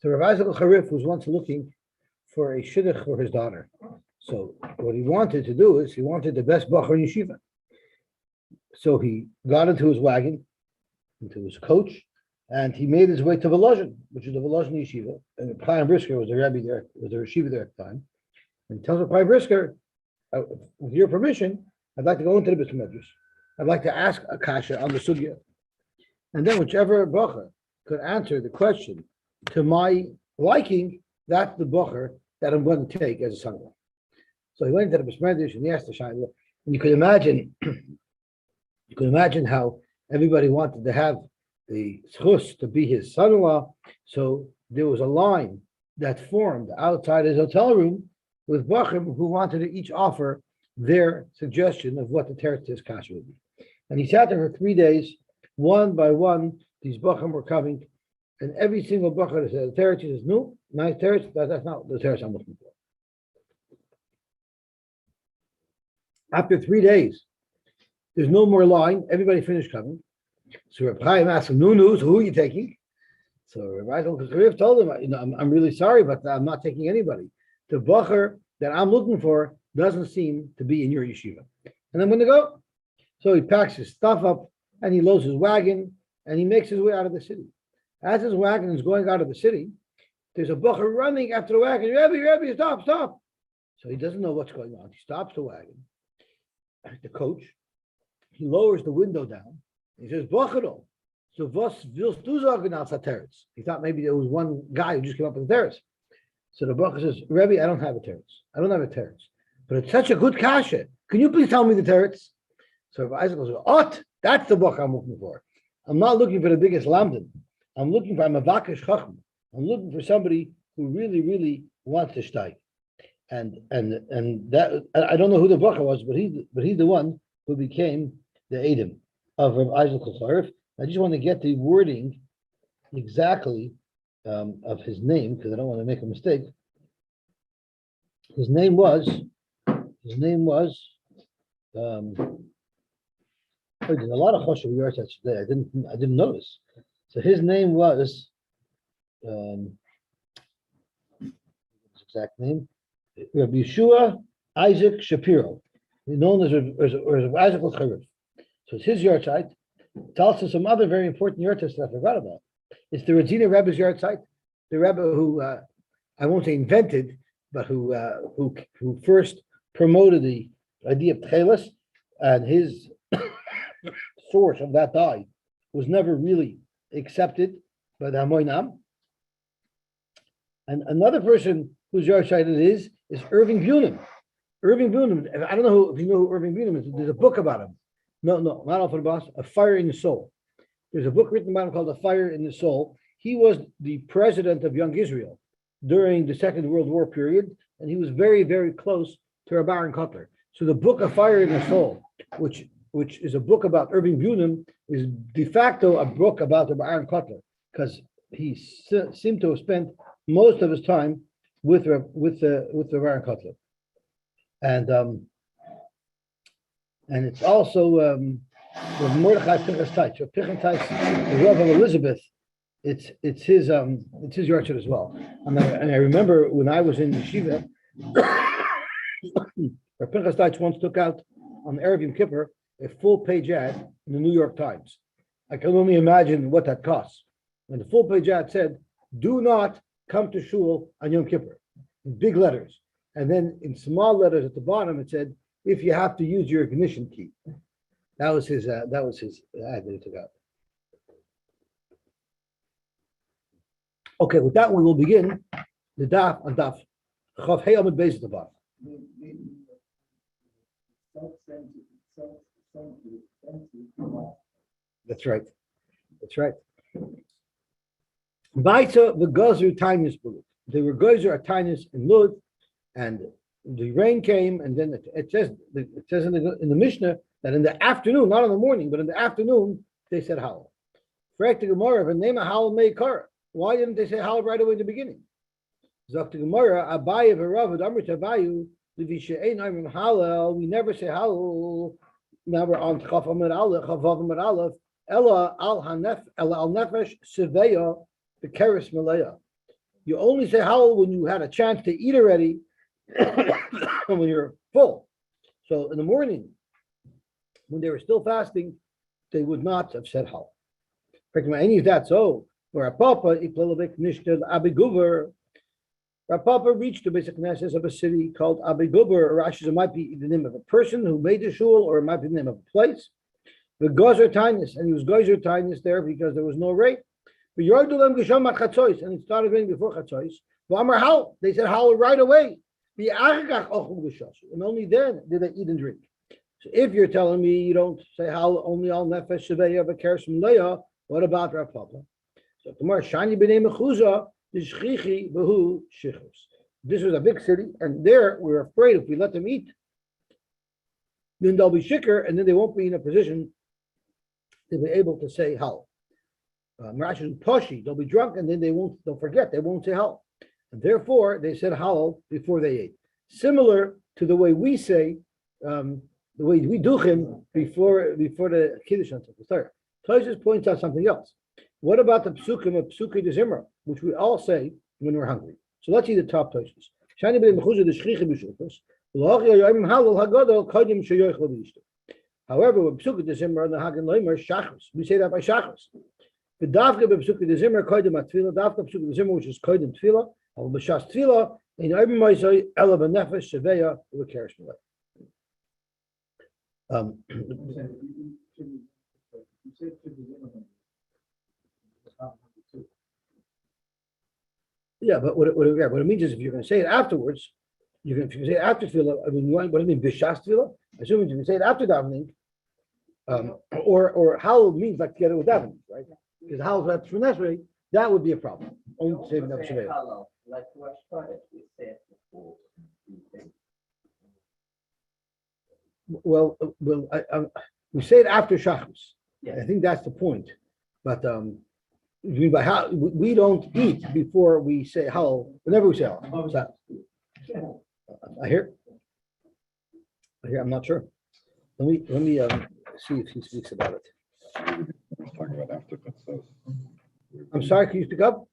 So Rabbi Isaac Harif was once looking for a shidduch for his daughter. So what he wanted to do is he wanted the best bacher in yeshiva. So he got into his wagon, into his coach, and he made his way to Volozhin, which is the Volozhin yeshiva. And Chaim Brisker was the rabbi there, was the yeshiva there at the time. And he tells Chaim Brisker, with your permission, I'd like to go into the Beit Medrash. I'd like to ask a kasha on the sugya. And then whichever bacher could answer the question to my liking, that's the bacher that I'm going to take as a son-in-law. So he went into the Beit Medrash and he asked the Shaila, and you could imagine how everybody wanted to have the schus to be his son-in-law. So there was a line that formed outside his hotel room with bachim who wanted to each offer their suggestion of what the teretz his kasha would be. And he sat there for 3 days, one by one. These bachim were coming, and every single bachar said, "The teretz," he says, "No, nice teretz. That's not the teretz I'm looking for." After 3 days, there's no more line. Everybody finished coming. So Reb Chaim asked him, "New news? Who are you taking?" So Rabbi Isaac told him, I'm really sorry, but I'm not taking anybody. The bacher that I'm looking for doesn't seem to be in your yeshiva, and I'm going to go." So he packs his stuff up and he loads his wagon and he makes his way out of the city. As his wagon is going out of the city, there's a bacher running after the wagon. Rebbe, stop! So he doesn't know what's going on. He stops the wagon. The coach, he lowers the window down. He says, "Bachero, so was willst du sagen als a teretz?" He thought maybe there was one guy who just came up with a teretz. So the bacher says, "Rebbe, I don't have a teretz, but it's such a good kasha. Can you please tell me the teretz?" So Isaac goes, that's the bacher I'm looking for. I'm not looking for the biggest lamdan. I'm a mavakesh chacham. I'm looking for somebody who really, really wants to steig. And that I don't know who the bacher was, but he's the one who became the Edom of Rav Isaac Harif. I just want to get the wording exactly of his name because I don't want to make a mistake. His name was. There's a lot of choshev yartzeit today. I didn't notice. So his name was. His exact name. Rabbi Yeshua Isaac Shapiro, known as Isaac Harif. So it's his yartzeit. It's also some other very important yartzeit that I forgot about. It's the Radzina Rebbe's yartzeit, the Rebbe who I won't say invented, but who first promoted the idea of tchelas, and his source of that dye was never really accepted by the Hamoinam. And another person whose yartzeit it is Irving Bunim. Irving Bunim, I don't know if you know who Irving Bunim is. There's a book about him. No, not Alpha the Boss, A Fire in the Soul. There's a book written about him called A Fire in the Soul. He was the president of Young Israel during the Second World War period, and he was very, very close to Rabbi Aaron Kotler. So the book A Fire in the Soul, which is a book about Irving Bunim, is de facto a book about Rabbi Aaron Kotler, because he seemed to have spent most of his time with Rabbi Aaron Kotler. And it's also Mordechai Pinchas Teitz. So Pinchas Teitz, the Rav of Elizabeth, it's his yartzeit as well. And I remember when I was in yeshiva, where Pinchas Teitz once took out on Erev Yom Kippur a full-page ad in the New York Times. I can only imagine what that costs. And the full-page ad said, "Do not come to shul on Yom Kippur," in big letters. And then in small letters at the bottom, it said, "If you have to use your ignition key." That was his ad that he took out. Okay, with that we will begin the daf on daf Chav Hey Amud Beis Daf. That's right. Baita the Gozer Taanis Daf. They were Gozer Taanis in Lud, and the rain came, and then it says in the Mishnah that in the afternoon, not in the morning, but in the afternoon, they said Hallel. Correct the Gemara, and name a Hallel Meikar. Why didn't they say Hallel right away in the beginning? Zok the Gemara, Abaye v'Rav Amrit Abayu, Levishe'ein Amrim Hallel. We never say Hallel. Now we're on Chaf Amud Aleph. Ella al Nefesh Seveya B'Keres Malaya. You only say Hallel when you had a chance to eat already, and when you're full. So in the morning, when they were still fasting, they would not have said Hallel. Any of that so. Where Papa Papa reached the basic Knesset of a city called Abiguber, or actually it might be the name of a person who made the shul, or it might be the name of a place. The Gozer Taanis, and he was Gozer Taanis there because there was no rain. But Yordulem Gesham at Chatzois, and it started raining before Chatzois. V'amar Hal, they said Hal right away. And only then did they eat and drink. So if you're telling me you don't say Hal only al nefesh sheveya v'keres from Leah, what about Rav Papa? So tomorrow Shani b'nei Mechuzah is Shchichi v'hu Shichus. This was a big city, and there we're afraid if we let them eat, then they'll be shikr, and then they won't be in a position to be able to say Hal. Marash and Toshi, they'll be drunk, and then they'll forget, they won't say Hal. And therefore, they said Hal before they ate. Similar to the way we say, the way we do him before the Kiddush on the third. Toshis points out something else. What about the psukim of Psuki de Zimra, which we all say when we're hungry? So let's see the top Toshis. Shani b'nei mechuzah de shchicha b'shulchos. However, with Psuki de Zimra and the Hagen Leimer Shachos, we say that by Shachos. The Davka b'Psuki de Zimra koydem atfila. Davka Psuki de Zimra, which is koydem tfila. Al b'shas tfila in every ma'aseh ela b'nefesh sheveya v'keres melech. Yeah, but what it means is if you're going to say it afterwards, if you can say it after tefillah, I mean, what do you mean b'shas tefillah? Assuming you can say it after davening, or how it means like together with davening, right? Because how that's from that way, that would be a problem. Only saving up Shaveh. Like Rosh Chodesh, we say it before. Well, we say it after Shachos. Yeah. I think that's the point. But by how we don't eat before we say Hal. Whenever we say Hal. So, I hear. I'm not sure. Let me see if he speaks about it. Talking about after Chatzos. I'm sorry. Can you speak up?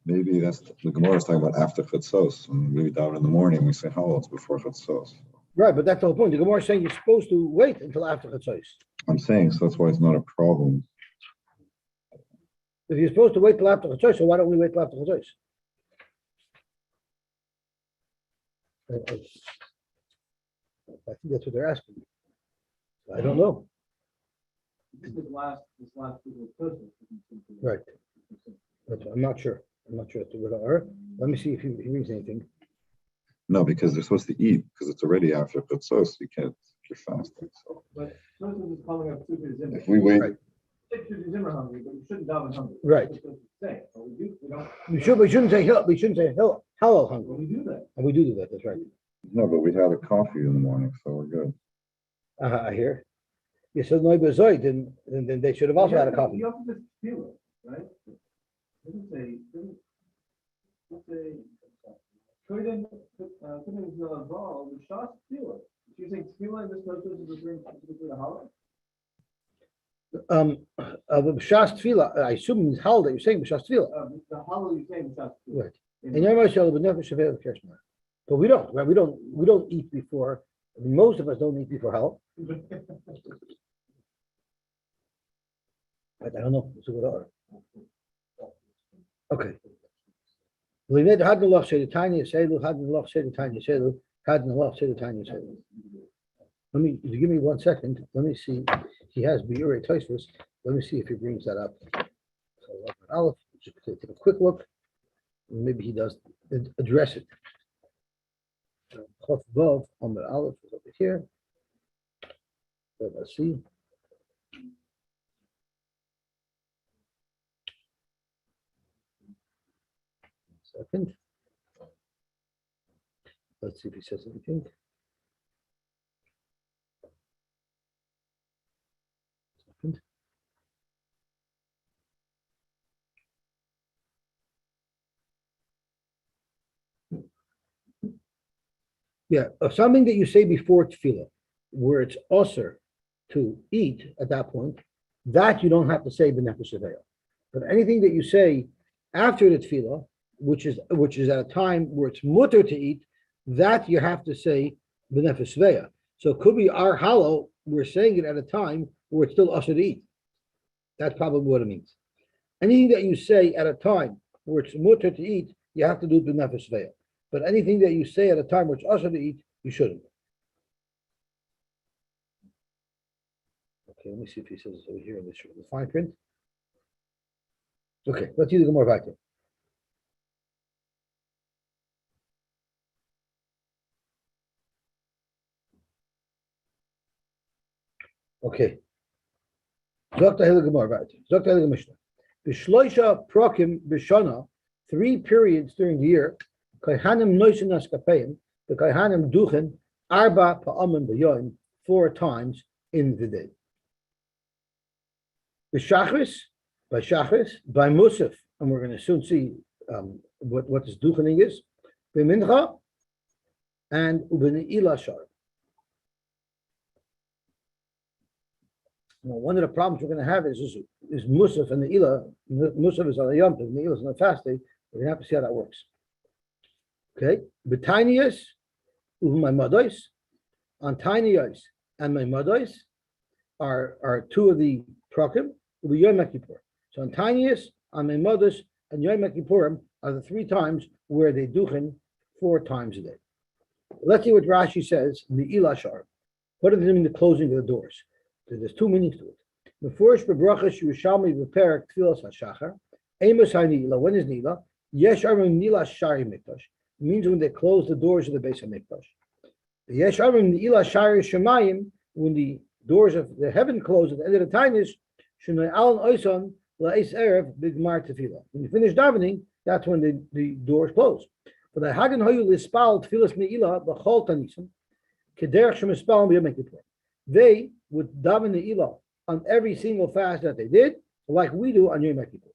Maybe that's the Gemara is talking about after Chatzos. And we daven in the morning. We say Hal. It's before Chatzos. Right, but that's the whole point. The Gemara is saying you're supposed to wait until after Chatzos. I'm saying so. That's why it's not a problem. If you're supposed to wait till after Chatzos, so why don't we wait till after Chatzos? I think that's what they're asking. I don't know. This last week was Right. I'm not sure. I'm not sure. Let me see if he reads anything. No, because they're supposed to eat because it's already after Chatzos. You can't. You're fasting. So. But Tosfos is calling up Sukkot Zimmer. If we wait. Right. Sukkot Zimmer hungry, but you shouldn't daven hungry. Right. We shouldn't say Hillel. We shouldn't say Hillel hungry. Well, we do that. And we do that. That's right. No, but we had a coffee in the morning, so we're good. I hear. You said no bezoy, then they should have also had a coffee. You have to just feel it, right? Doesn't say. Couldn't involve the shas tefillah. If you think tefillah in this process is referring to the holiday. The B'shas Tefillah, I assume means holiday. You're saying B'shas Tefillah. The holiday you're saying shas tefillah. Right. And but we don't. Right? We don't eat before. I mean, most of us don't eat before Hal. I don't know. It's a good order. Okay. Let me if you give me 1 second, let me see. He has Biure Tosfos. Let me see if he brings that up. So Aleph, just take a quick look. Maybe he does address it. Chof Vav on the Aleph is over here. So let's see. Second. Let's see if he says anything. Second. Yeah, something that you say before tefillah, where it's osir to eat at that point, that you don't have to say b'nefesh aveil. But anything that you say after the tefillah, which is at a time where it's mutter to eat, that you have to say b'nefesh sveya. So it could be our hollow, we're saying it at a time where it's still usher to eat. That's probably what it means. Anything that you say at a time where it's mutter to eat, you have to do b'nefesh sveya. But anything that you say at a time where it's usher to eat, you shouldn't. Okay, let me see if he says over here in this the fine print. Okay, let's see the Gemara back there. Okay. Dr. Hila Gemara back there. Dr. Hila Mishnah. B'shloisha prokim b'shana, 3 periods during the year. Kaihanim noisin askapeim. The kaihanim duchen arba pa'amim b'yoim, 4 times in the day. B'shachris, by Shachris, by Musaf, and we're going to soon see what this duchening is. B'mincha and u'b'ne'ila shar. Now, one of the problems we're going to have is Musaf and the Ila. Musaf is on a Yom Tov, and the Ila is on a fast day. We're going to have to see how that works. Okay, B'tainias u'maimados, on Tainias and Maimados are 2 of the prokim. Yom Kippur. So on Tainias, on Maimados, and Yom Kippurim are the 3 times where they duchen 4 times a day. Let's see what Rashi says in the Ila Shar. What does it mean, the closing of the doors? So there's 2 meanings to it. The first, bebrachas Yerushalmi v'perek tfilas hashachar. Amos ha'nila. When is nila? Yesh arim nila shari mikdash. It means when they close the doors of the base of mikdash. The yesh arim nila shari shemayim. When the doors of the heaven close at the end of the time is shenay al oison la'is erev bigmar tefillah. When you finish davening, that's when the doors close. But the hagen hoyu lispal tfilas neila b'chol tanisim kederech shemispal b'yom kippur. They would daven the ilah on every single fast that they did, like we do on Yom Kippur.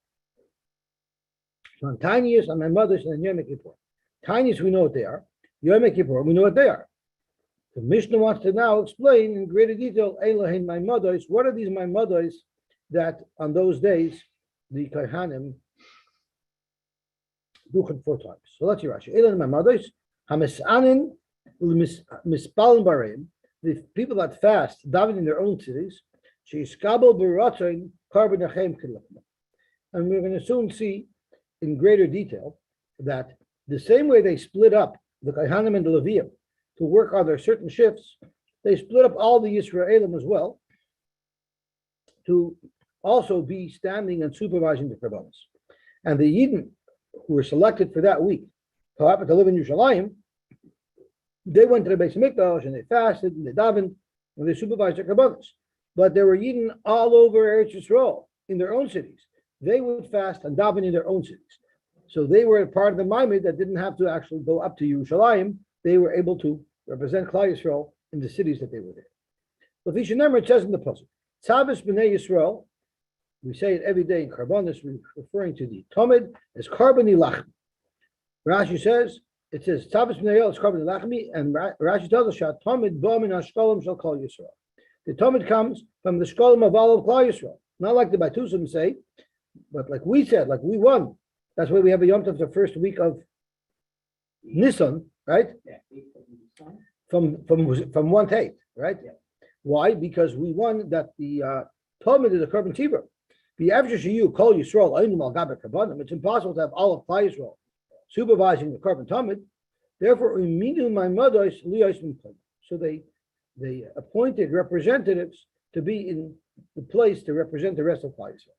So on Tainias, on my mother's, and on Yom Kippur. Tainias, we know what they are. Yom Kippur, we know what they are. The Mishnah wants to now explain in greater detail, Elohein, my mothers. What are these my mothers that on those days the Kohanim duchen 4 times? So let's hear Rashi. Elohein, my mothers, Hamisanin, Mispalin Barim. The people that fast, daven in their own cities, and we're going to soon see in greater detail that the same way they split up the Kohanim and the Leviim to work on their certain shifts, they split up all the Yisraelim as well to also be standing and supervising the Karbanos. And the Yidden who were selected for that week to happen to live in Yerushalayim, they went to the Beis Hamikdash and they fasted and they davened and they supervised their Karbanos. But there were Yidden all over Eretz Yisrael in their own cities. They would fast and daven in their own cities. So they were a part of the Maimid that didn't have to actually go up to Yerushalayim. They were able to represent Klal Yisrael in the cities that they were there. But it says in the Pasuk, Tzavis B'nai Yisrael, we say it every day in Karbanos, referring to the Tomid as Karbani Lachmi. Rashi says, it says, Tzavis B'nai Yisrael is Karbani Lachmi, and Rashi tells us, Shat Tomid B'amin HaShkolim Shal Klal Yisrael. The Tomid comes from the Shkolim of all of Klal Yisrael. Not like the Batusim say, but like we said, like we won. That's why we have a Yom Tov the first week of Nisan, right? From 1 to 8, right? Yeah. Why? Because we won that the Talmud is a Korban Tibur. It's impossible to have all of Klal Yisrael supervising the Korban Talmud. Therefore, so they appointed representatives to be in the place to represent the rest of Klal Yisrael.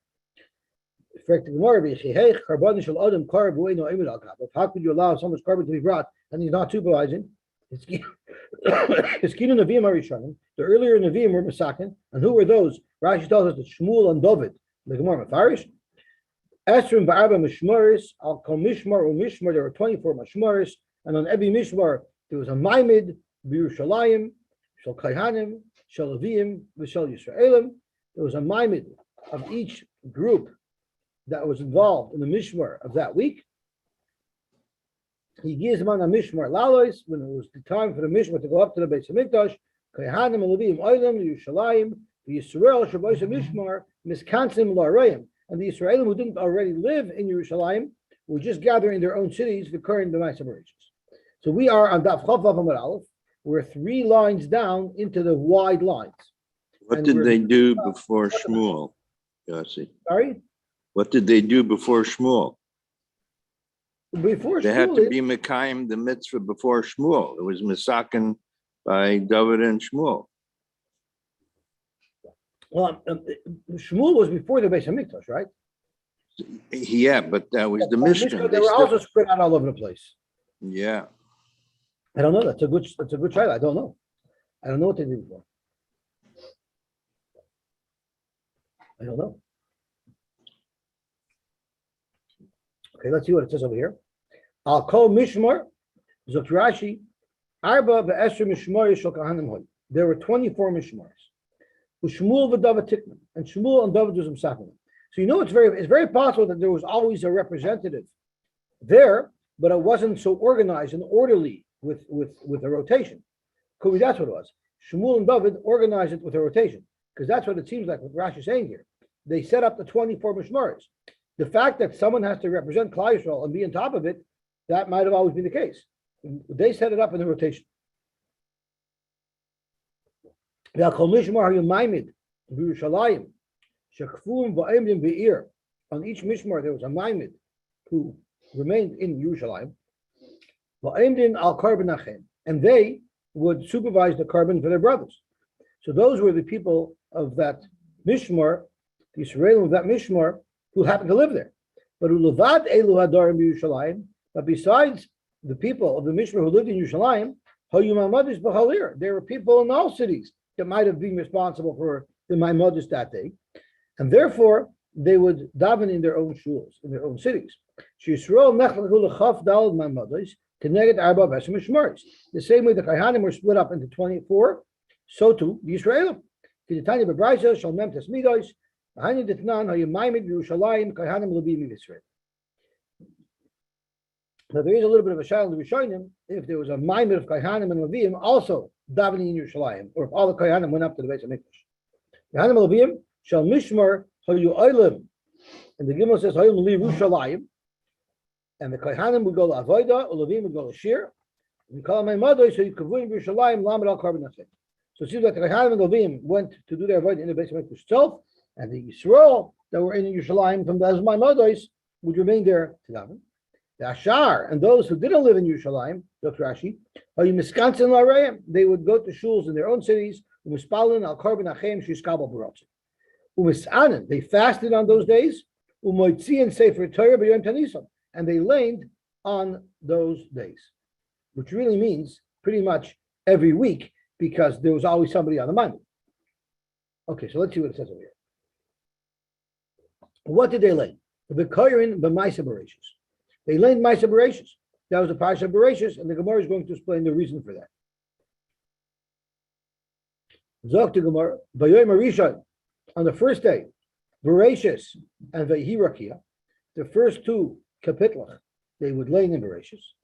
How could you allow someone's carbon to be brought and he's not supervising? The earlier Nevi'im were Masakin, and who were those? Rashi tells us that Shmuel and David, the Gemara Mefarish. Esrim ba'arba mishmaris, al kol mishmar or mishmar, there were 24 mishmaris, and on every mishmar there was a Maimid, B'Yerushalayim, Shal Kohanim, Shal Leviim, V'Shal Yisraelim. There was a Maimid of each group that was involved in the mishmar of that week. He gives them on a mishmar lalois when it was the time for the mishmar to go up to the Beis Hamikdash. Kohanim and Leviim oilam Yerushalayim, the Yisrael shabois mishmar miskansim la'arayim, and the Israelim who didn't already live in Yerushalayim were just gathering in their own cities, recurring the separations. So we are on Daf Chav Vav Amud Aleph. We're 3 lines down into the wide lines. What And did we're- they do before Shmuel, Yossi? Sorry? What did they do before Shmuel? Before They had Shmuel, to be Mekayim the mitzvah before Shmuel. It was Misakin by David and Shmuel. well, Shmuel was before the Beis Hamikdash, right? Yeah, but that was the Oh, Mishnah. They were also spread out all over the place. Yeah, I don't know. That's a good try. I don't know. I don't know what they did before. I don't know. Okay, let's see what it says over here. I'll call Mishmar, Zok Rashi, Arba ve'esher Mishmar shel Kahanim hoy. There were 24 Mishmars. Shmuel v'David Tikman, and Shmuel and David was Msafim. So you know it's very possible that there was always a representative there, but it wasn't so organized and orderly with a rotation. Could be that's what it was. Shmuel and David organized it with a rotation, because that's what it seems like what Rashi is saying here. They set up the 24 Mishmaris. The fact that someone has to represent Klal Yisrael and be on top of it, that might have always been the case. They set it up in the rotation. On each Mishmar, there was a Maimid who remained in Yerushalayim. And they would supervise the carbon for their brothers. So those were the people of that Mishmar, the Israelim of that Mishmar, who happened to live there. But besides the people of the Mishmar who lived in Yerushalayim, there were people in all cities that might have been responsible for the Maimadis that day. And therefore, they would daven in their own shuls, in their own cities. The same way the Kaihanim were split up into 24, so too the Israelim. Now there is a little bit of a shadow in the Rishonim if there was a Maimed of Kaihanim and Leviim also davening in Yerushalayim, or if all the Kaihanim went up to the Beis Hamikdash. Kaihanim and Leviim shall mishmar hayu oilim, and the Gimel says hayum li Yerushalayim, and the Kaihanim would go to Avodah, or Leviim would go to Shir. We call them Maimadoi, so you could win Yerushalayim lamed al carbon nachem. So it seems like the Kaihanim and Leviim went to do their Avodah in the Beis Hamikdash itself, and the Yisrael that were in Yerushalayim from the Maimados would remain there to daven. The Ashar and those who didn't live in Yerushalayim, Dr. Rashi, they would go to shuls in their own cities. They fasted on those days, and they laned on those days, which really means pretty much every week, because there was always somebody on the Monday. Okay, so let's see what it says over here. What did they lay? The Koirin b'Maisa Bereshis. They laid Maisa Bereshis. That was the Parsha of Bereshis, and the Gemara is going to explain the reason for that. Zok to Gemara, V'yoyim Arishon, on the first day, Bereshis and V'hirakia, the first 2 kapitlach, they would lay in Bereshis.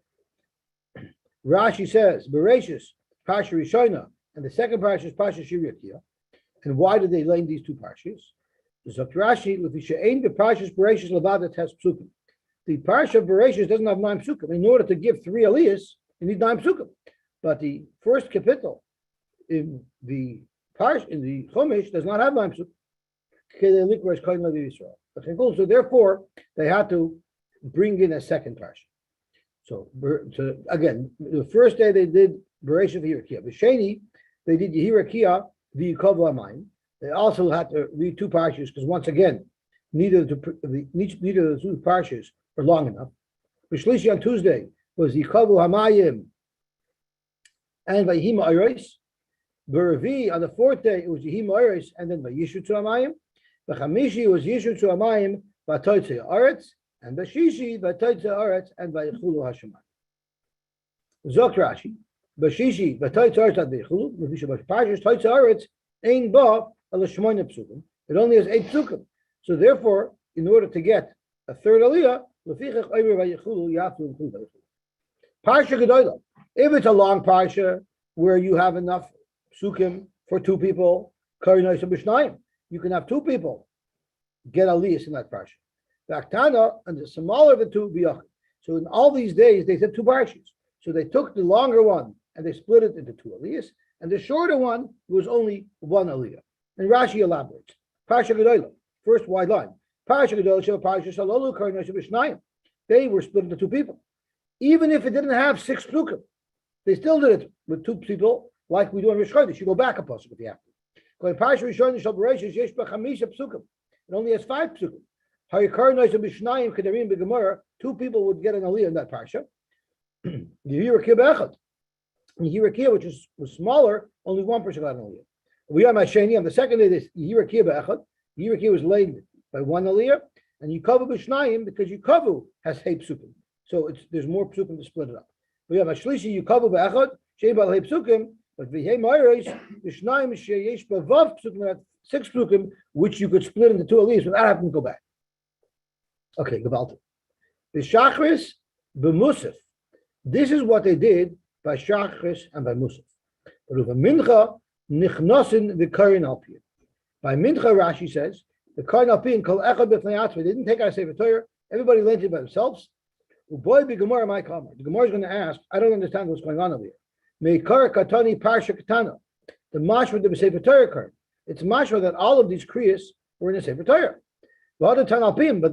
Rashi says, Bereshis, Parsha Rishona, and the second Parsha is Parsha Shirakia. And why did they lay in these 2 Parshas? Zok Rashi, L'fishe'ein v'Parshas Bereshis Levada Tes Psukim. The Parsha of Bereshis doesn't have 9 psukim. In order to give 3 aliyahs, you need 9 psukim. But the first capital in the Chumash does not have 9 psukim. So therefore, they had to bring in a second Parsha. So again, the first day they did Bereshis v'Yirakia. The Sheni, they did Yirakia v'Yikov Amayim. They also had to read 2 Parshas because once again, neither of the 2 Parshas were long enough. B'Shlishi on Tuesday was Yikavu Hamayim and Vayhima Oros. B'Revi on the 4th day it was Yihima Oros and then Vayishu Hamayim. B'Chamishi was Yishu Hamayim V'Toytzei Aretz, and B'Shishi V'Toytzei Aretz and Vaychulu Hashemayim. Zok Rashi B'Shishi V'Toytzei Aretz and Vaychulu. B'Shishi Parshas Toytzei Aretz Ein Ba Al Shmoyne Psukim. It only has 8 psukim. So therefore, in order to get a 3rd aliyah, Parsha Gedolah. If it's a long parsha where you have enough psukim for 2 people, you can have 2 people get aliyahs in that parsha. Vaktana, and the smaller of the two, biyachid. So in all these days, they said two parshas. So they took the longer one and they split it into two aliyahs, and the shorter one was only one aliyah. And Rashi elaborates. Parsha Gedolah, first wide line. Parsha Gedolah, Sheva Parsha Shalolu, Karna Sheva Shnayim. They were split into two people. Even if it didn't have 6 psukim, they still did it with 2 people, like we do in Rosh Chodesh. You go back a pasuk if you have to. Parsha Rishon Shal Bereishis Yesh B'Chamisha psukim. It only has 5 psukim. Hayikar Sheva Shnayim Kedarim B'Gemara. 2 people would get an aliyah in that parsha. The Yirakia B'Echad. The Yirakia, which was smaller, only 1 person got an aliyah. We are Masheni on the second day. This Yirakia B'Echad. Yirakia was laid by 1 aliyah, and Yikavu B'Shnayim because Yikavu has hey psukim. So there's more psukim to split it up. We have a shlishi Yikavu B'Echad Sheibal hey psukim, but V'hei Ma'areis B'Shnayim Sheyesh B'Vav psukim, 6 psukim, which you could split into 2 aliyahs without having to go back. Okay, Gavalta. The Shachris B'Musaf. This is what they did by Shachris and by Musaf. But with a mincha nichnosin v'karin alpiyah. By mincha, Rashi says the karin alpiyah kol echad b'fnei. They didn't take out a sefer Torah. Everybody learned it by themselves. Uboy b'gemara my kamar. The Gemara is going to ask. I don't understand what's going on over here. Meikar katani parsha katana. The mashma the sefer Torah karin. It's mashma that all of these kriyas were in the sefer Torah. But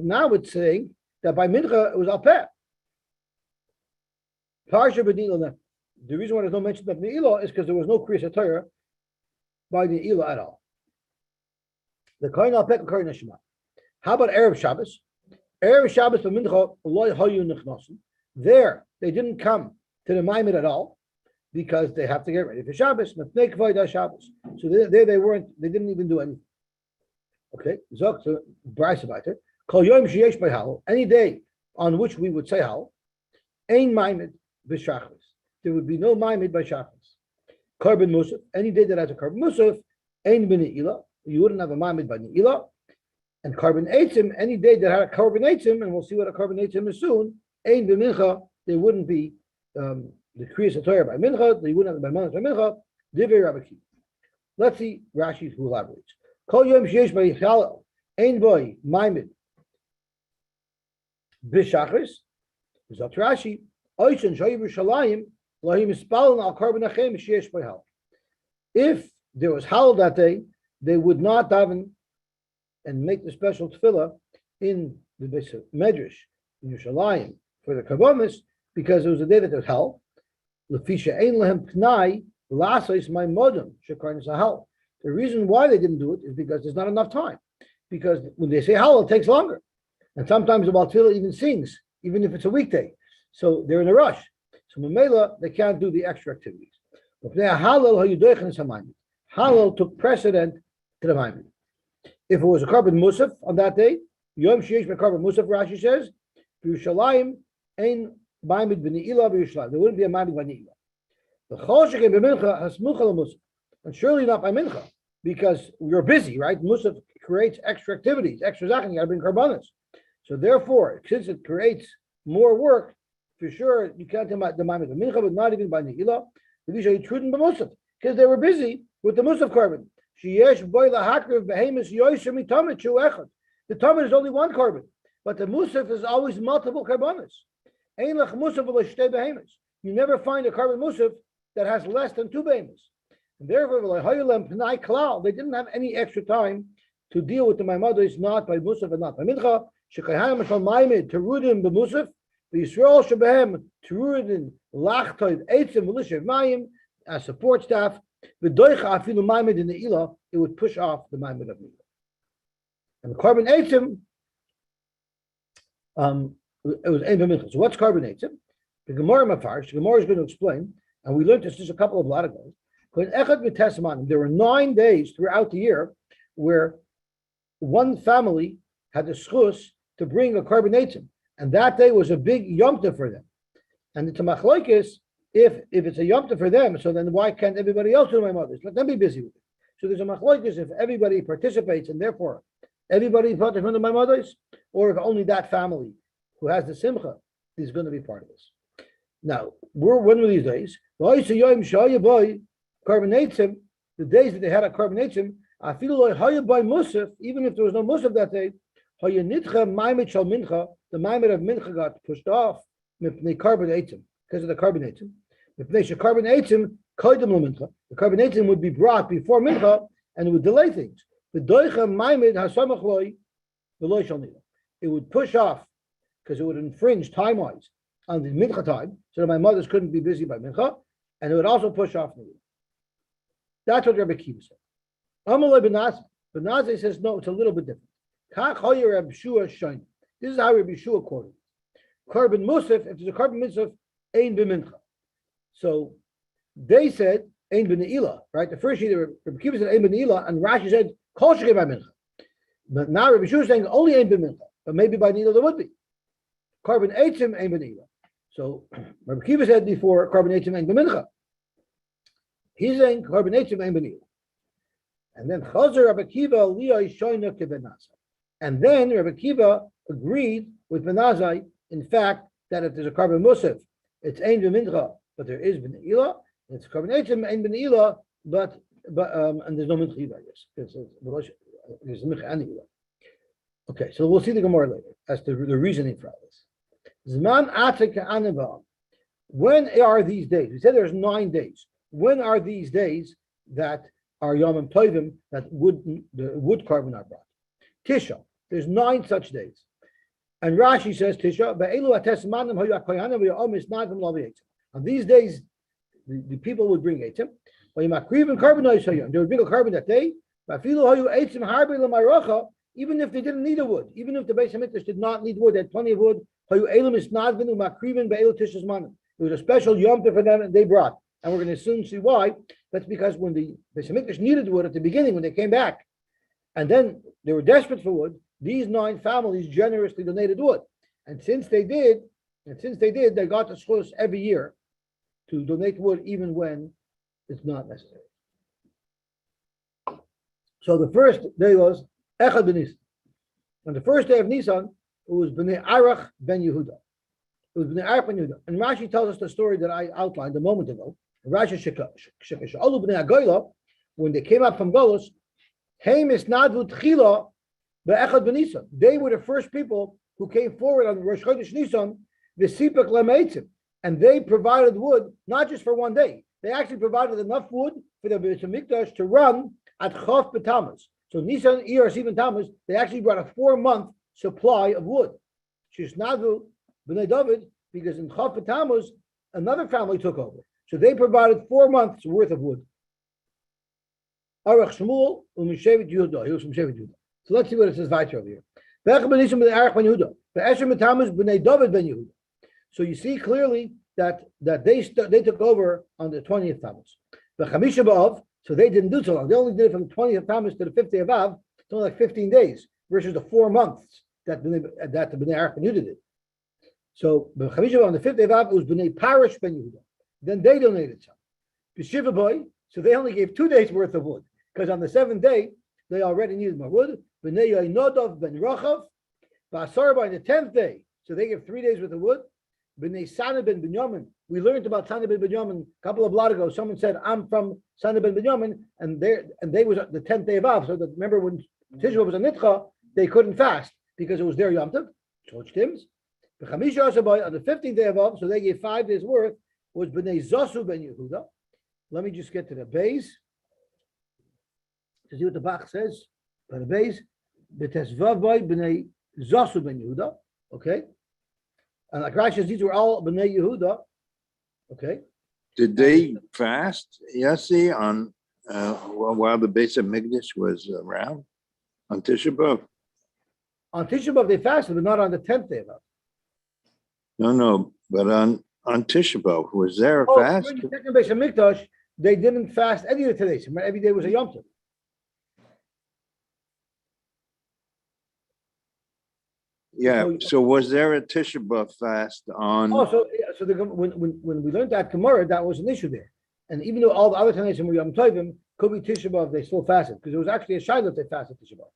now it's saying that by mincha it was alpeh. Parsha b'nila. The reason why there's no mention of Ne'ilah is because there was no Kriyas Torah by Ne'ilah at all. The Kohen al Pek Kohen Neshama. How about Erev Shabbos? Erev Shabbos b'mincha loy hayu nichnasim. There, they didn't come to the Maimed at all because they have to get ready for Shabbos. Mefnei Kvodah Shabbos. So there they weren't. They didn't even do anything. Okay. Zok to Bryce about it. Kol Yom Sheyesh by Halal. Any day on which we would say Halal. Ein Maimed b'Shachris. There would be no maimed by Shachris. Carbon Musaf, any day that has a carbon Musaf, ain't been Ne'ilah. You wouldn't have a maimed by Ne'ilah. And carbon Eitzim, any day that had a carbon Eitzim, and we'll see what a carbon Eitzim is soon, ain't by Mincha, there wouldn't be the Kriyas Torah by Mincha, they wouldn't have the Maimonides by Mincha, Divei Rabaki. Let's see Rashi who elaborates. Kol Yom Sheyesh by Yichalel, ain't boy maimed b'Shachris, Zot Rashi, Oishan Shoy Yerushalayim, if there was Hal that day, they would not daven and make the special tefillah in the Beis Medrash in Yerushalayim for the Karbonis because it was a day that there was Hal. The reason why they didn't do it is because there's not enough time. Because when they say Hal, it takes longer. And sometimes the Baal Tefillah even sings, even if it's a weekday. So they're in a rush. So Mamela, they can't do the extra activities. Halal took precedent to the Maimon. If it was a carbon Musaf on that day, Yom Sheyesh carbon Musaf, Rashi says, Yerushalayim ein Maimon b'Ne'ilah b'Yerushalayim. There wouldn't be a Maimon by Ne'ilah. The Choshev b'Mincha has Musaf, and surely not by Mincha, because you're busy, right? Musaf creates extra activities, extra zaken. You got to bring karbanos. So therefore, since it creates more work, for sure, you can't do the Maimon of Mincha, but not even by Ne'ilah. Because they were busy with the Musaf carbon. The Tamid is only 1 carbon, but the Musaf is always multiple carbonas. You never find a carbon Musaf that has less than 2 behemoths. And therefore, they didn't have any extra time to deal with the Maimonides, not by Musaf and not by Mincha. Yisrael Shebehem Terudin Lachtoid Eitzim Melishav Mayim as support staff. The Doicha Afilu Maimed in the Ilah, it would push off the Maimed of Ne'ilah. And the carbon Eitzim, it was Ein B'Mincha. So what's carbon Eitzim? The Gemara Mafarsh. The Gemara is going to explain, and we learned this just a couple of lot ago. There were 9 days throughout the year where one family had the schus to bring a carbon Eitzim. And that day was a big Yom Tov for them. And it's a machlokes, if it's a Yom Tov for them, so then why can't everybody else do my mothers? Let them be busy with it. So there's a machlokes if everybody participates and therefore everybody participates in my mothers, or if only that family who has the simcha is going to be part of this. Now, when were these days? The days that they had a carbonatum, even if there was no musaf that day, Hayanitcha Maimed Shal Mincha, the Maimed of Mincha got pushed off mipnei carbonatum because of the carbonatum. Mipnei carbonatum koydem mincha. The carbonatum would be brought before mincha and it would delay things. The doicha Maimed hasamach loy v'loy shal nila. It would push off because it would infringe time-wise on the mincha time, so that my mothers couldn't be busy by mincha, and it would also push off nila. That's what Rabbi Kiva said. Amalei Ben says no, it's a little bit different. This is how Rabbi Shua quoted. Carbon musaf, if there's a carbon musaf, ein b'mincha. So they said ein b'neila, right? The first year Rabbi Kiva said ein b'neila, and Rashi said kol shekei by mincha. But now Rabbi Shua is saying only ein b'mincha, but maybe by neila there would be carbon eitzim ein b'neila. So Rabbi Kiva said before carbon eitzim ein b'mincha. He's saying carbon eitzim ein b'neila. And then Chazer Rabbi Kiva liyai shoyna kebenasa. And then Rabbi Kiva agreed with Benazai, in fact, that if there's a carbon musaf, it's ein b'mincha, but there is b'neila. It's carbon eitzim ein b'neila, but and there's no mincha either, I guess. There's mincha and neila. Okay, so we'll see the Gemara later as to the reasoning for all this. Zman atika aniva. When are these days? We said there's 9 days. When are these days that are Yom and Tovim that the wood carbon are brought? Tisha. There's 9 such days. And Rashi says Tisha. On these days, the people would bring etzim. They would bring a carbon that day. Even if they didn't need a wood, even if the Beis Hamikdash did not need wood, they had plenty of wood. It was a special yom for them, and they brought. And we're going to soon see why. That's because when the Beis Hamikdash needed wood at the beginning, when they came back, and then they were desperate for wood, these 9 families generously donated wood. And since they did, they got the schus every year to donate wood even when it's not necessary. So the first day was Echad ben Nisan. On the first day of Nisan, it was Bnei Arach ben Yehuda. It was Bnei Arach ben Yehuda. And Rashi tells us the story that I outlined a moment ago. Rashi Shekash Bnei Agoyla, when they came out from Golos, Heim Isnadvu Tchila be'Echad ben Nisan. They were the first people who came forward on Rosh Chodesh Nisan, v'sipek le'meitzim, and they provided wood not just for one day. They actually provided enough wood for the Beis Hamikdash to run at Chof B'Tammuz. So Nisan, Iyar, Sivan, Tammuz, they actually brought a 4-month supply of wood. Shisnadu B'nai David, because in Chof B'Tammuz, another family took over. So they provided 4 months worth of wood. Arach Shmuel, U'mishevet Yehuda. He was from Shevet Yehuda. So let's see what it says right over here. So you see clearly that they took over on the 20th Tammuz. So they didn't do so long. They only did it from the 20th Tammuz to the 50th of Av. It's only like 15 days versus the 4 months that the Bnei Arach ben Yehuda did. So on the 50th of Av, it was Bnei Parish ben Yehuda. Then they donated some. B'Shiva boy, so they only gave 2 days worth of wood because on the 7th day they already needed more wood. B'nei Yoinodov ben Rochav, Ba'asar by the 10th day, so they gave 3 days worth of wood. B'nei Sana ben Binyamin. We learned about Sana ben Binyamin a couple of blot ago. Someone said, "I'm from Sana ben Binyamin," and they was the 10th day of Av. So that, remember when Tishba was a nitcha, they couldn't fast because it was their Yom Tov. George Tim's. The Chamisha Asabai on the 15th day of Av, so they gave 5 days worth. Was B'nei Zosu ben Yehuda. Let me just get to the base to see what the Bach says. By the base, B'tesvavai B'nei Zosu ben Yehuda. Okay. And like Rashi says, these were all B'nai Yehuda. Okay. Did they fast, Yossi, on while the Beis Hamikdash was around on Tisha B'av? On Tisha B'av they fasted, but not on the 10th day of Av. No, but on Tisha B'av, was there a fast? During the second Beis Hamikdash, they didn't fast any of the days. Every day was a Yom Tov. Yeah. So was there a Tisha B'av fast on? Oh, so when we learned that Gemara, that was an issue there. And even though all the other Tanais were Yom Tovim, could be Tisha B'av, they still fasted because it was actually a shayla that they fasted Tisha B'av.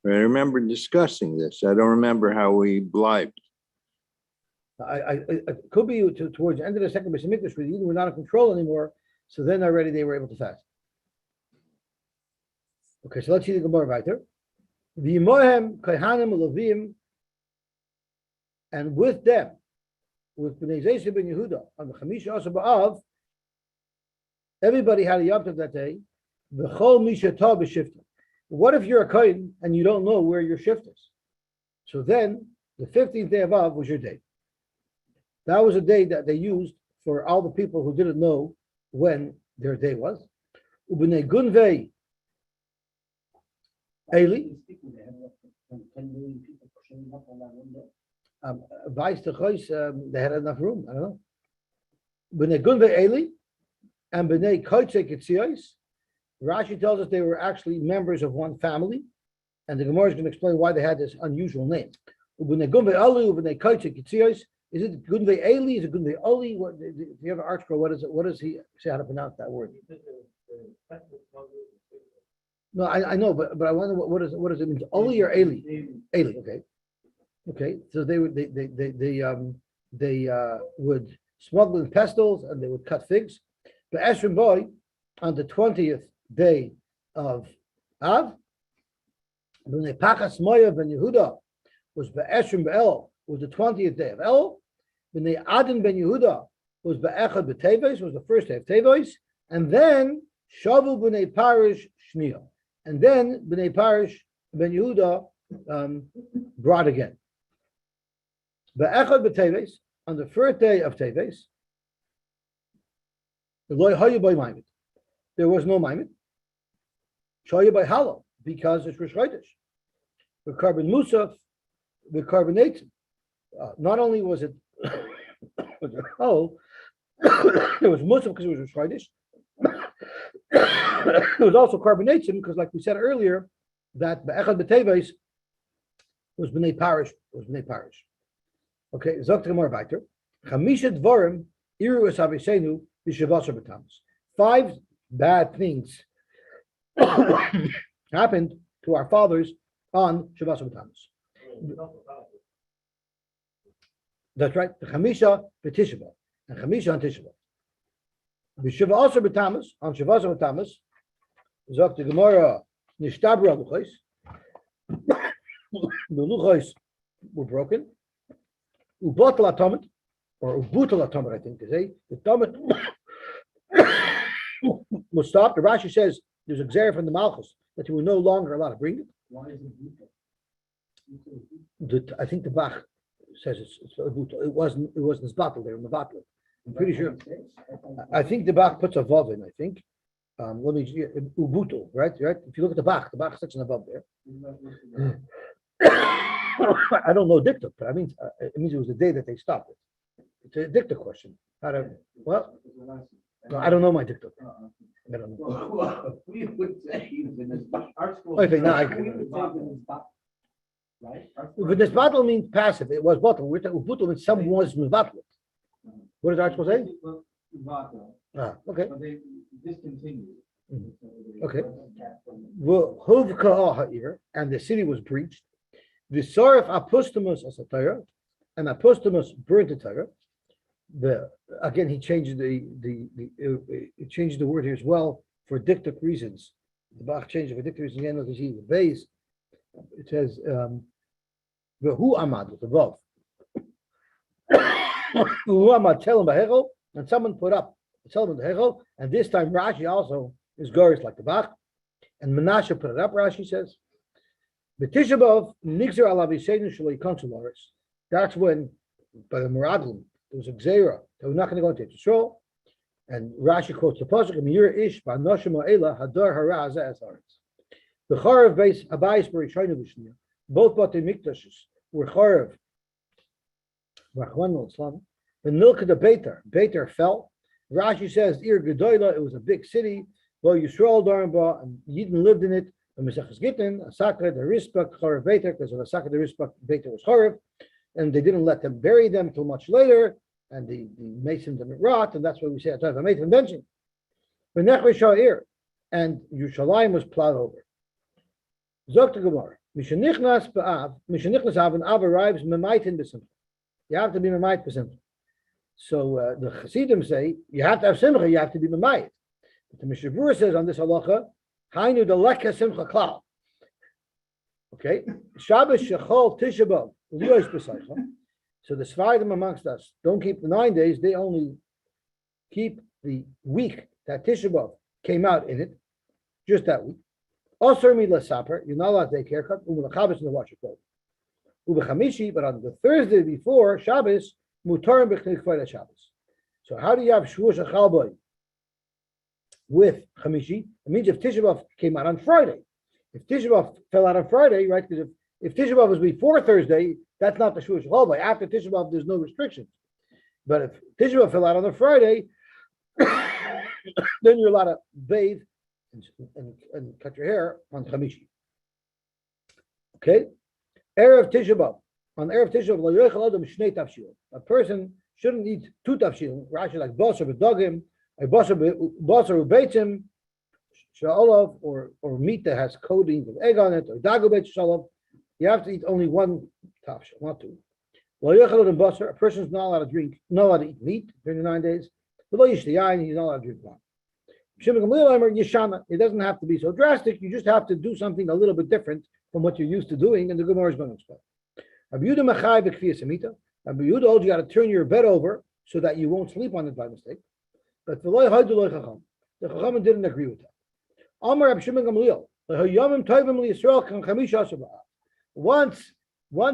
I remember discussing this. I don't remember how we blibed. It could be towards the end of the second Beis Hamikdash, where we're not in control anymore. So then already they were able to fast. Okay, so let's see the Gemara right there. V'imohem kohanim u'levim, and with them, with Bnei Zesed ben Yehuda on the Chamisha Asar B'Av, everybody had a Yom Tov that day. V'chol misha tov b'shifta. What if you're a kohen and you don't know where your shift is? So then, the 15th day of Av was your day. That was a day that they used for all the people who didn't know when their day was. Ubnei Gunvei Eli. They had enough room. I don't know. B'nei Gunvei Eli and B'nei Koitze Ketzios. Rashi tells us they were actually members of one family, and the Gemara is going to explain why they had this unusual name. Ubnei Gunvei Eli, Ubnei Koitze Ketzios. Is it Gunvei Eli? Is it Gunvei Oli? What? If you have an art scroll, what is it? What does he say how to pronounce that word? No, I know, but I wonder what does it mean? Oli or Eli? Eli. Okay. Okay. So they would would smuggle in pestles and they would cut figs. But Esrim Boy, on the 20th day of Av, when they Pachas Moya ben Yehuda was Be'esrim Be'el, was the 20th day of El. When they Adin ben Yehuda was Be'echad B'Teves, was the first day of Teves, and then Shavu b'nei Parish Shniya, and then b'nei Parish ben Yehuda brought again. Be'echad B'Teves, on the first day of Teves, the Loi Hayu by Maimed. There was no Maimed. Shayu by Halo, because it's Rosh Chodesh. The carbon Musaf, the carbonated. Not only was it it was Musaf because it was Rosh Chodesh. It was also carbonated because, like we said earlier, that Be'echad B'Teves was B'nei Parish. Okay, Zok Gemara weiter. Chamisha Dvarim Iru Es Avisenu B'Shavas B'Tammuz. 5 bad things happened to our fathers on Shavas B'Tammuz. That's right. The Chamisha B'Tisha B'Av and Chamisha on Tisha B'Av. B'Shavas B'Tammuz on Shavas B'Tammuz. Zok the Gemara Nishtabra Luchos. The Luchos were broken. Ubotel Atomet, or Ubutel Atomet, I think to say. The Tomet was stopped. The Rashi says there's a Xer from the Malchus that you were no longer allowed to bring it. Why is it I think the Bach says it's Ubutel. It wasn't this battle there in the battle. I'm pretty sure. I think the Bach puts a Vav in, I think. Let me Ubutel, right? If you look at the Bach sits in the Vav there. I don't know dicta, but it means it was the day that they stopped it. It's a dicta question. Well, no, I don't know my dicta. I don't know. Well, we would say in this art school. Okay, now I Right? But this battle means passive. It was bottle. Ubutel means someone was battle. What does Archibald say? Okay. But they discontinued. Okay. Well, and the city was breached. The Sarif Apostomus as a Torah, and Apostomus burnt the Torah. Again, he changed he changed the word here as well for dictic reasons. The Bach changed it for dictic reasons again. Because the base, it says Who Amad with the Vav. Who Amad Telem Bahegel, and someone put up Telem Bahegel, and this time Rashi also is Goris like the Bach, and Menashe put it up. Rashi says. B'Tisha B'Av Nixer Alav Yisenu Shalei Konsularis. That's when, by the Meraglim, there was a Gzeira that we're not going to go into Yisrael. And Rashi quotes the pasuk, "Mir Ish Ba'Noshim Ha'Ela Hadar Hara Zeh Esaretz." The Charev base Abayis B'Rishaynu B'Shniya. Both Batei Mikdashes were Charev. Rachman al-Islam. The Nilka the Beitar fell. Rashi says Ir Gedoyla. It was a big city. Well, Yisrael Darba and Yidden lived in it. And Mesachas Gittin, Asaka the Rispak Charev Beitar, because of Asaka the Rispak Beitar was Charev, and they didn't let them bury them until much later, and the masons didn't rot, and that's why we say I made convention. And Yerushalayim was plowed over. Zok to Gemara, Mishanichnas Ba'av, Mishanichnas Av, and Av arrives Memaitin B'Simcha. You have to be Memait B'Simcha. So the Hasidim say you have to have Simcha, you have to be Memait. But the Mishavur says on this halacha. Hainu the Lekha Simcha Klal. Okay, Shabbos Shechol Tisha B'Av Liyos B'Saycha. So the Sfardim amongst us don't keep the 9 days; they only keep the week that Tisha B'Av came out in it, just that week. Also, you're not allowed to take haircut. Ubechamishi and wash your clothes. Ubechamishi, but on the Thursday before Shabbos, mutarim b'chnik k'vayda Shabbos. So how do you have Shavuos Shechal Boy with Chamishi? It means if Tisha B'Av came out on Friday. If Tisha B'Av fell out on Friday, right? Because if Tisha B'Av was before Thursday, that's not the Shavuos Shechal Boy. After Tisha B'Av, there's no restrictions. But if Tisha B'Av fell out on a Friday, then you're allowed to bathe and cut your hair on Chamishi. Okay? Erev Tisha B'Av. On Erev Tisha B'Av, a person shouldn't eat 2 tafshilim, Rashi like basar b'dagim, or basar b'beitzim, sha'olav, or meat that has coating of egg on it, or dagu beit sha'olav. You have to eat only 1 tafshil, not 2. A person's not allowed to drink, not allowed to eat meat during the 9 days. He's not allowed to drink wine. It doesn't have to be so drastic. You just have to do something a little bit different from what you're used to doing, and the Gemara is going to explain. Rabbi Yehuda holds you got to turn your bed over so that you won't sleep on it by mistake. But the Chachamim didn't agree with that. Once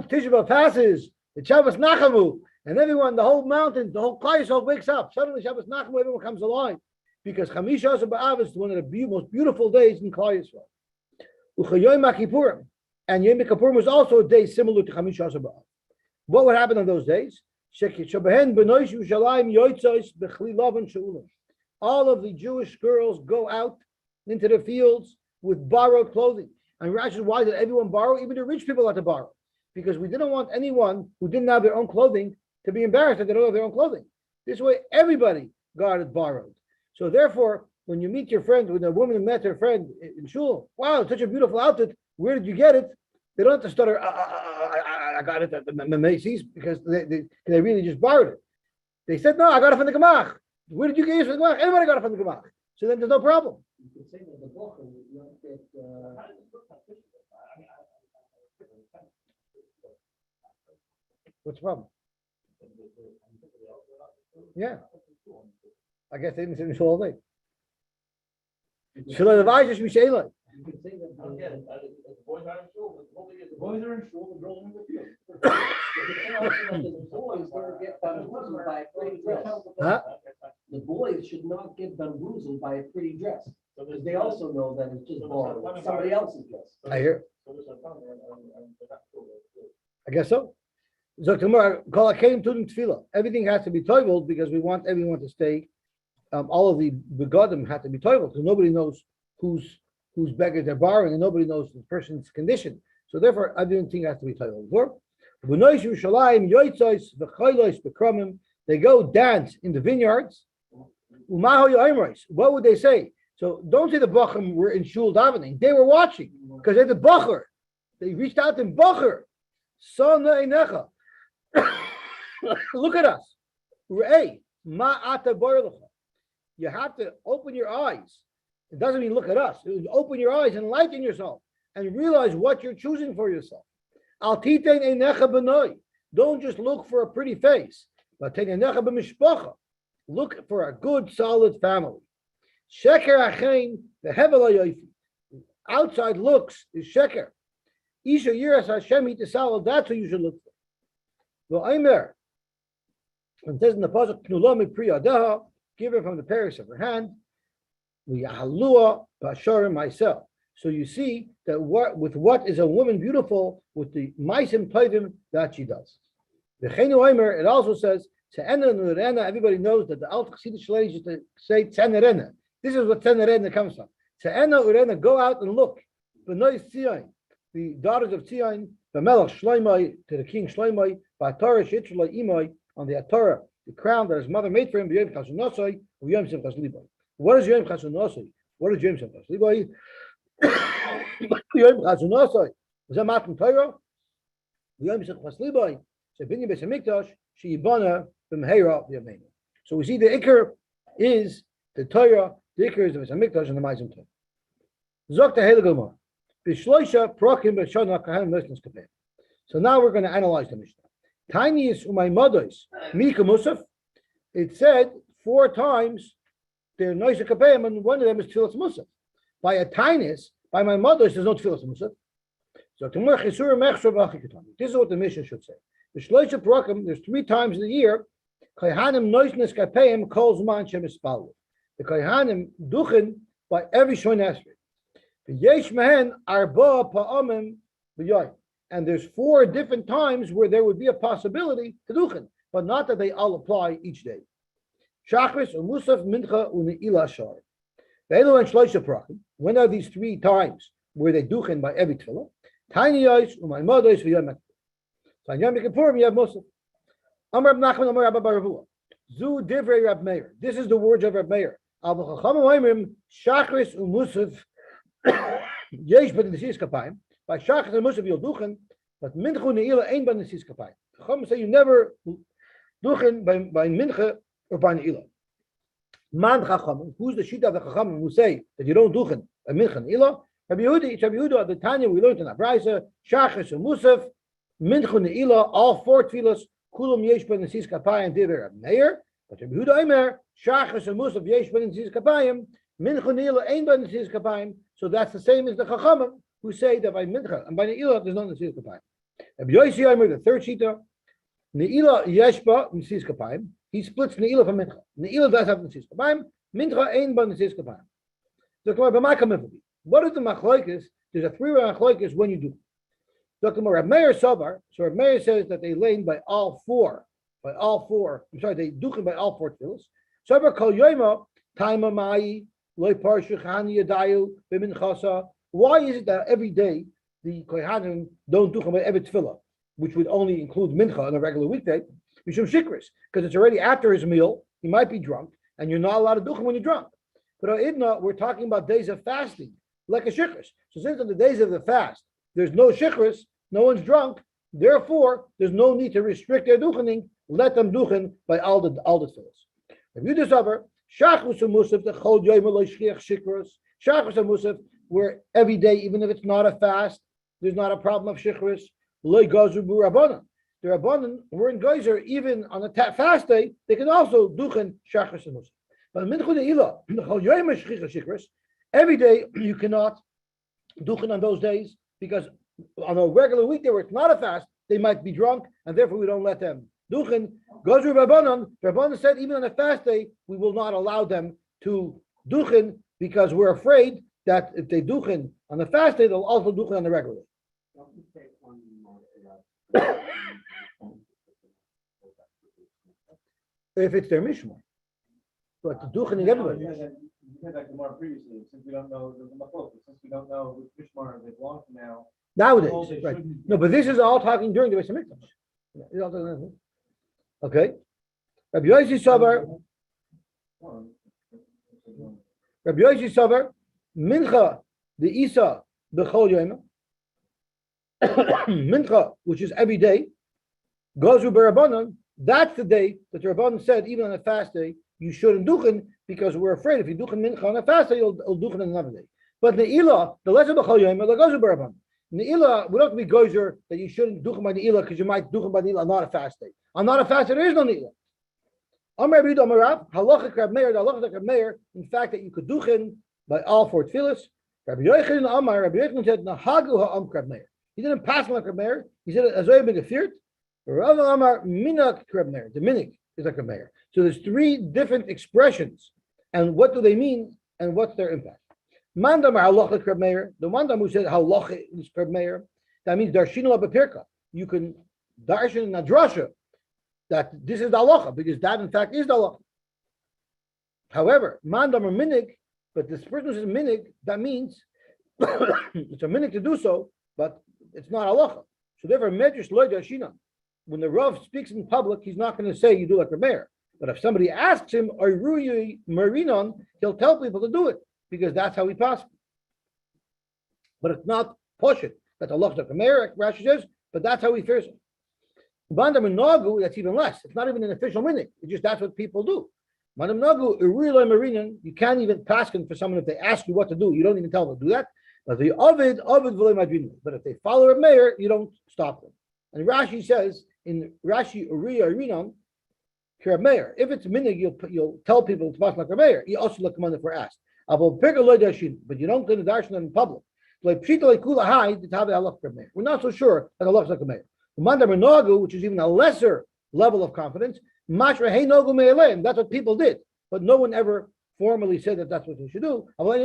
Tisha B'Av passes, the Shabbos Nachamu, and everyone, the whole mountain, the whole Klal Yisrael wakes up. Suddenly Shabbos Nachamu, everyone comes alive. Because Chamisha B'Av is one of the most beautiful days in Klal Yisrael. And Yom Kippurim was also a day similar to Chamisha B'Av. What would happen on those days? All of the Jewish girls go out into the fields with borrowed clothing. And Rashi, why did everyone borrow? Even the rich people had to borrow. Because we didn't want anyone who didn't have their own clothing to be embarrassed that they don't have their own clothing. This way, everybody got it borrowed. So therefore, when you meet your friend, when a woman met her friend in shul, wow, such a beautiful outfit, where did you get it? They don't have to stutter, I got it at the Macy's, because they really just borrowed it. They said, no, I got it from the Gemach. Where did you get it from the Gemach? Everybody got it from the Gemach. So then there's no problem. You could say that the book, you don't get, What's the problem? Yeah. I guess they didn't sit in shul all day. Shul advisors should be shayla. you could say that the boys are in shul, the boys are in shul, the girls are in the field. The boys don't get bamboozled by a pretty dress. Huh? The boys should not get bamboozled by a pretty dress, because they also know that it's just borrowed, somebody else's dress. I hear. I guess so. So tomorrow, call came to tefillah. Everything has to be toiveled because we want everyone to stay. All of the begodim have to be toiveled because nobody knows whose beggar they're borrowing, and nobody knows the person's condition. So therefore, everything has to be toiveled. They go dance in the vineyards. What would they say? So don't say the Bachim were in shul davening. They were watching because they're the Bacher. They reached out to Bacher. Look at us. You have to open your eyes. It doesn't mean look at us. It means open your eyes and enlighten yourself and realize what you're choosing for yourself. Don't just look for a pretty face, but look for a good, solid family. Outside looks is sheker. Isha yiras Hashem hitasal. That's what you should look for. Well, Aimer. It says in the pasuk, "Pnula mipriyadeha," give her from the paris of her hand. V'yahalua basharim myself. So you see that what is a woman beautiful with the maisim tovim that she does. V'cheinu Aimer. It also says, "Tzena nurena." Everybody knows that the Alt Chassidish ladies used to say "Tzenerena." This is what Tzenerena comes from. Tzena urena. Go out and look. B'noi Tzion, the daughters of Tzion, the Melech Shloimei, to the king Shloimei, Ba'atorah Shitchloi Imoi, on the Atorah, the crown that his mother made for him, B'yom Chasunosoi, B'yom Simchas Liboi. What is Yom Chasunosoi? What is Yom Simchas Liboi? Yom Chasunosoi. Was that Matan Torah? B'yom Simchas Liboi. So Binyan Beis Hamikdash, She'ibana B'mheira B'yameinu. So we see the Iker is the Torah, the Iker is the Beis Hamikdash and the Ma'asim Torah. Zok Tehel Gomor. B'shloisha prokim b'shana kahanim noisnes kapeh. So now we're going to analyze the Mishnah. Taanis umay modos mika musaf. It said 4 times they're noisnes kapeh, and one of them is tefillas musaf. By a taanis, by my modos, there's no tefillas musaf. So this is what the Mishnah should say. The shloisha prokim, there's 3 times in the year. Kahanim noisnes kapeh calls man shemispal. The kahanim duchen by every Shemini Esrei. Yesh mehen arba pa'amim v'yoyim. And there's 4 different times where there would be a possibility to duchen, but not that they all apply each day. Shachris, Musaf, Mincha, Une'ila Shar. Ve'elu and Shloisha Prakim. When are these 3 times where they duchen by every tefillah? Tiny Yosh, Umaymodos, V'yom So on Yom Kippurim, you have Musaf. Amar Nachman, Amar Abba Baravua. Zu Divrei Rab Meir. This is the words of Rab Meir. Al Chacham Oimrim, Shachris, Umusaf, Yesh, but in the Sis Kapayim. By Shachas and Musaf you'll duchen, but Mincha Ne'ila ain't by Nesis Kapayim. Chacham say you never duchen by Mincha or by Ne'ila. Man Chacham, who's the Shita of the Chacham who say that you don't duchen by Mincha Ne'ila? Rabbi Yehuda, the Tanya we learned in Abraisa, Shachas and Musaf, Mincha Ne'ila, all 4 tefillas, Kulam Yesh by Nesis Kapayim, Divrei Rab Meir. But Rabbi Yehuda Omer, Shachas and Musaf Yesh by Nesis Kapayim, Mincha Ne'ila ain't by Nesis Kapayim. So that's the same as the Chachamim who say that by Mincha and by Ne'ilah there's no Nesis Kapayim. Rabbi Yosy Omer, the 3rd Shita, Ne'ilah Yeshba Nesis Kapayim. He splits Ne'ilah from Mincha. Ne'ilah does have Nesis Kapayim. Mincha ain't by Nesis Kapayim. What is the machlokes? There's a 3-way machlokes when you do. Dr. Rab Meir Savar. So Rab Meir says that they lane by all 4. By all 4. I'm sorry, they duchen by all 4 tefillos. Savar kol yoima taima mai loy parshu chani yadayu b'minchasa. Why is it that every day the kohanim don't duchen by every tefillah, which would only include mincha on a regular weekday? Mishum shikris, because it's already after his meal. He might be drunk, and you're not allowed to duchen when you're drunk. But idna, we're talking about days of fasting, like a shikris. So since on the days of the fast there's no shikris, no one's drunk. Therefore, there's no need to restrict their duchening. Let them duchen by all the tefillahs. If you discover shachus musaf the chol yoyim lo shchiach shikros, shachus musaf where every day, even if it's not a fast, there's not a problem of shikris. Lo gazu bu rabbanan. The rabbanan were in geyser even on a fast day. They can also duchen shachus musaf. But minchu de'ilah the chol yoyim shchiach shikros. Every day you cannot duchen on those days because on a regular weekday where it's not a fast, they might be drunk, and therefore we don't let them duchen. Gozur Rabbanan. Rabbanan said even on a fast day we will not allow them to duchen because we're afraid that if they duchen on the fast day, they'll also duchen on the regular day. If it's their mishmar, but the duchening everybody. You had that Gemara previously, since we don't know since we don't know which Mishmar they belong to now. Nowadays, right? No, but this is all talking during the Beis Hamikdash. Okay. Rabbi Yosy Savar. Rabbi Yosy Savar. Mincha the Isa b'chol yom. Mincha, which is every day, gozu b'Rabbanan. That's the day that the Rabbanan said, even on a fast day, you shouldn't duchen because we're afraid if you duchen mincha on a fast day, you'll duchen on another day. But Ne'ilah, the lesson of b'chol yom, the gozu b'Rabbanan. Ne'ilah, we don't have to be gozer that you shouldn't duchen by Ne'ilah because you might duchen by Ne'ilah on not a fast day. On not a fast day, there is no Ne'ilah. Amar Rabbi Yehuda Amar Rav, halacha Rab Meir, the halacha Rab Meir, in fact, that you could duchen by all 4 tefillas. Rabbi Yochanan Amar, Rabbi Yochanan said, Nahagu ha'am Rab Meir. He didn't pass like Rab Meir. He said, Azoy ben Gefirt. Rav Amar, Minak Rab Meir. The minik is like Rab Meir. So there's 3 different expressions. And what do they mean? And what's their impact? Mandam halacha Rab Meir. The Mandam who said halacha is Rab Meir. That means darshinu b'pirka. You can darshan in a drasha that this is the halacha because that in fact is the halacha. However, mandam or minig, but this person says minig, that means it's a minig to do so, but it's not halacha. So therefore, medrash loy darshina. When the Rav speaks in public, he's not going to say you do like a mayor. But if somebody asks him, Oiruyi Marinon, he'll tell people to do it because that's how he passes. But it's not push it. That's Allah like a mayor, like Rashi says, but that's how he fears it. Bandam and Nagu, that's even less. It's not even an official minute. It's just that's what people do. Bandam Nagu, Oiruyi Marinon, you can't even pass him for someone if they ask you what to do. You don't even tell them to do that. But the Ovid v'lo madrinu. But if they follow a mayor, you don't stop them. And Rashi says in Rashi Uriya Urinon, you're a mayor. If it's minig, you'll tell people to pass like a mayor. You also look commander for asked. But you don't do the darshan in public. We're not so sure that Allah is like a mayor. Which is even a lesser level of confidence. That's what people did, but no one ever formally said that that's what they should do. So when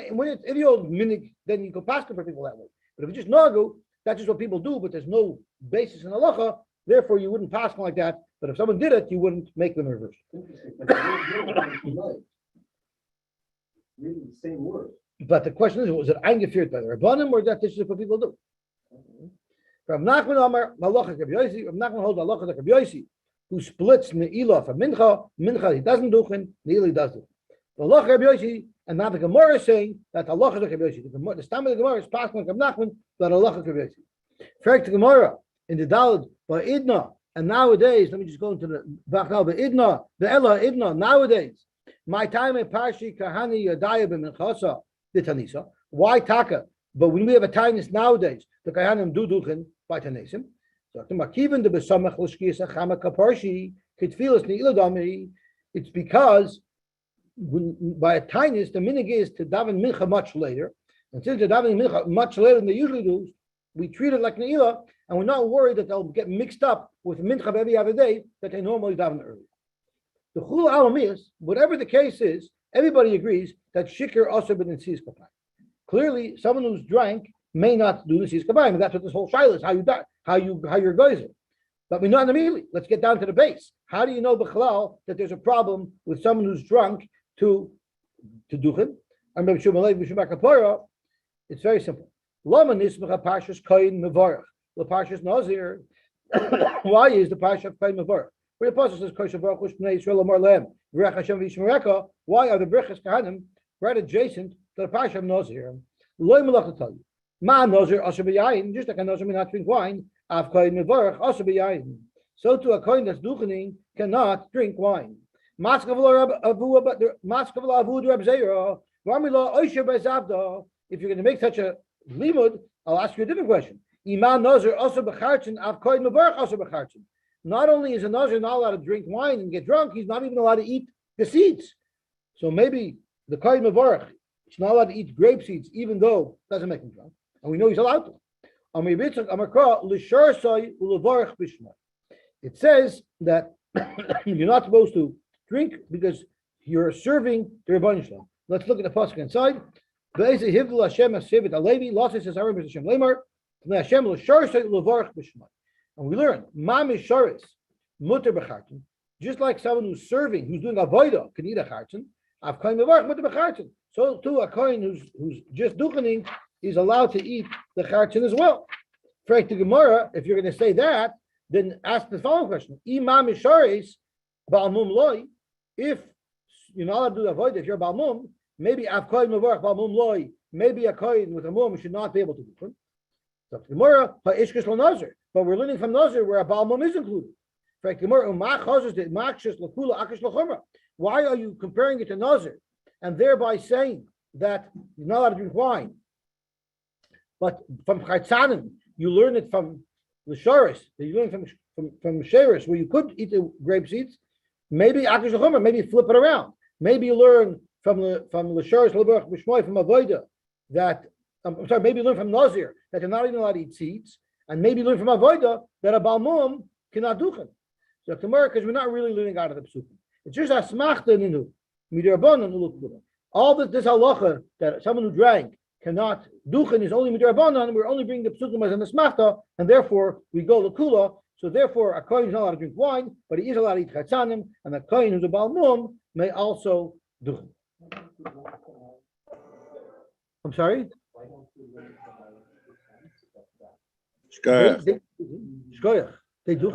it's if you're minig, then you go pass for people that way. But if it's just nagu, that's just what people do, but there's no basis in halacha. Therefore, you wouldn't pass like that. But if someone did it, you wouldn't make them reverse. Reading the same word. But the question is, was it eingefeiert by the Rabbanim, or that this is what people do? Rav Nachman Amar Halacha Rav Yosy. Rav Nachman holds Halacha like Rav Yosy, who splits Ne'ilah from Mincha. Mincha he doesn't do it. Ne'ilah he does do it. The Halacha Rav Yosy, and now the Gemara is saying that Halacha like Rav Yosy. The stam of the Gemara is passing like Rav Nachman, but Halacha like Rav Yosy. Fact the Gemara in the Daled by Idna, and nowadays, let me just go into the Bachal by Idna, the Ella Idna. Nowadays, my time in Parshi Kahani Yadaya b'Minchasa b'Tanisa. Why Taka? But when we have a Tanis nowadays, the Kahanim do duchen by Tanisim. So the Makivan the Besamach Lishkisa Chamaka Parshi Kitfilas Ni'iladami. It's because by a Tanis, the minig is to daven Mincha much later. And since they're davening Mincha much later than they usually do, we treat it like Ne'ilah, and we're not worried that they'll get mixed up with Mincha every other day that they normally daven early. The Chul Alam is, whatever the case is, everybody agrees that Shikr also been in Sis Kapayim. Clearly, someone who's drank may not do the Sis Kapayim, and that's what this whole shaila is, how you're geyser. But we know immediately. Let's get down to the base. How do you know B'chalal that there's a problem with someone who's drunk to do him? It's very simple. Lama nismacha parshas koyin mevarach. The parshas nazir. Why is the parsha of koyin mevarach? Where the apostle says koyin mevarach which bnei Yisrael amar lehem v'rech Hashem v'yishmereka. Why are the brachas kahanim right adjacent to the parsha of nazir? Loy melach to tell you. Ma nazir asher b'yayin, just like a nazir may not drink wine. Av koyin mevarach asher b'yayin. So too a koyin that's duchening cannot drink wine. Maskav avu Reb Zera. V'amila oisher b'zavda. If you're going to make such a limud, I'll ask you a different question. Iman nazir also b'chartzin av koyin mevarach also b'chartzin. Not only is a nazir not allowed to drink wine and get drunk, he's not even allowed to eat the seeds. So maybe the koyin mevarach is not allowed to eat grape seeds, even though it doesn't make him drunk, and we know he's allowed to. It says that you're not supposed to drink because you're serving the Rebbeinu Shalom. Let's look at the pasuk inside. And we learn, just like someone who's serving, who's doing avodah, can eat a chartzen. So too, a kohen who's just duchening is allowed to eat the chartzen as well. For the Gemara, if you're going to say that, then ask the following question: if you're not allowed to do avodah, if you're balmum, maybe av kohen mevarach balmum loy. Maybe a kohen with a mum should not be able to do it. So Gemara ha'ishkish lo nazir, but we're learning from nazir where a balmum is included. Why are you comparing it to nazir and thereby saying that you're not allowed to drink wine? But from chaitzanim, you learn it from the sharis. You learn from sheris where you could eat the grape seeds. Maybe akish l'chomer, maybe flip it around. Maybe you learn from the sharis leberach b'shmoi from avodah. That maybe learn from Nazir that you're not even allowed to eat seeds, and maybe learn from Avodah that a Balmum cannot do it. So tomorrow, because we're not really learning out of the Psukim. It's just a smachta ninu, midrabanan ulukula. All this halacha that someone who drank cannot duchen is only midrabanan, and we're only bringing the Psukim as an smachta, and therefore we go lakula. So therefore, a kohen is not allowed to drink wine, but he is allowed to eat chatzanim, and a kohen who's a Balmum may also duchen. I'm sorry? Shkoyach. They do